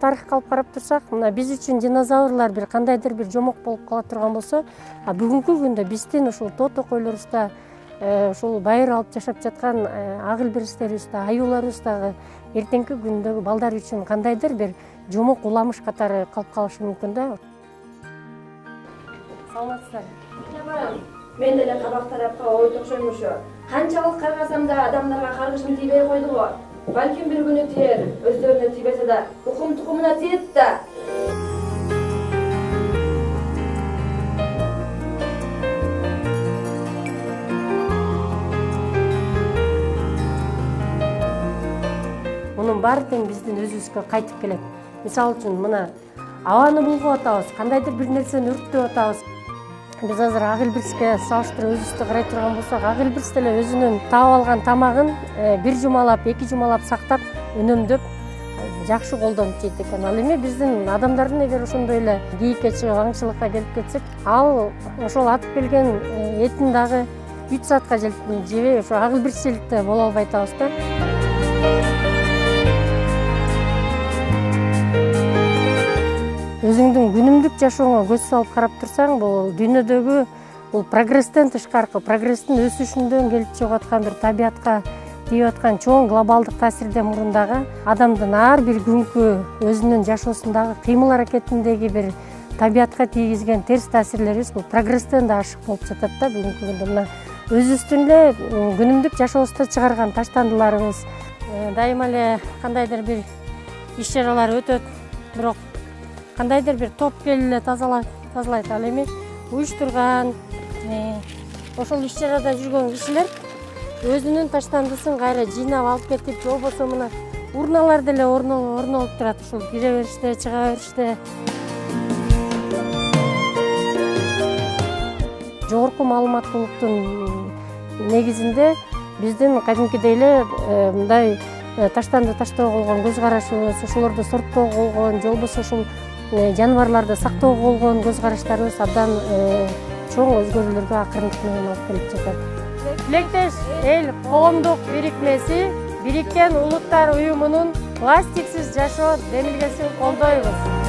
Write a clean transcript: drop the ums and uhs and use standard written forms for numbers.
тарыхка алып карап турсак, мына биз үчүн динозаврлар бир кандайдыр бир жомок болуп кала турган болсо, бүгүнкү күндө биздин ушул тоо-токойлорубузда ушул байыр алып жашап жаткан ак илбиристерибизде, аюуларыбыздагы эртеңки күндөгү балдар үчүн кандайдыр бир жомок уламыш катары калып калышы мүмкүн да. Саламатсыздарбы? Мен деле кабак тарапка ой токшойм ошо. Канчалык каргасам да адамдарга каргышым тийбей койду го. Балким бир күнү тиер, өздөрүнө тийбесе да, укум тукумуна тиет да. Мунун баары тең биздин өзүбүзгө кайтып келет. Мисалы үчүн мына абаны булгуп атабыз, кандайдыр бир нерсени өрттөп атабыз. Биз азыр ак илбириске салыштырып өзүбүздү карай турган болсок, ак илбирис деле өзүнүн таап алган тамагын бир жумалап, эки жумалап сактап, үнөмдөп жакшы колдонуп жейт экен. Ал эми биздин адамдардын эгер ошондой эле кийикке чыгып аңчылыкка келип кетсек, ал ошол атып келген этин дагы 3 саатка жебей ошо ак илбирисчиликте боло албай атабыз да. Өзүңдүн күнүмдүк жашооңо көз салып карап турсаң, бул дүйнөдөгү бул прогресстен тышкаркы, прогресстин өсүшүндөн келип чыгып аткан бир табиятка тийип аткан чоң глобалдык таасирден мурун дагы адамдын ар бир күнкү өзүнүн жашоосундагы кыймыл аракетиндеги бир табиятка тийгизген терс таасирлерибиз бул прогресстен да ашык болуп жатат да бүгүнкү күндө. Мына өзүбүздүн эле күнүмдүк жашообузда чыгарган таштандыларыбыз, дайыма эле кандайдыр бир иш чаралар өтөт, бирок кандайдыр бир топ келип эле тазалайт. Ал эми уюштурган, ошол иш чарада жүргөн кишилер өзүнүн таштандысын кайра жыйнап алып кетип, же болбосо мына урналар деле орнолуп турат, ушул кире бериште, чыга бериште. Жогорку маалыматтуулуктун негизинде биздин кадимкидей эле мындай таштанды таштоого болгон көз карашыбыз, ошолорду сорттоого болгон, же болбосо ушул жаныбарларды сактоого болгон көз караштарыбыз абдан чоң өзгөрүүлөргө акырындык менен алып келип жатат. Тилектеш эл коомдук бирикмеси Бириккен Улуттар уюмунун пластиксиз жашоо демилгесин колдойбуз.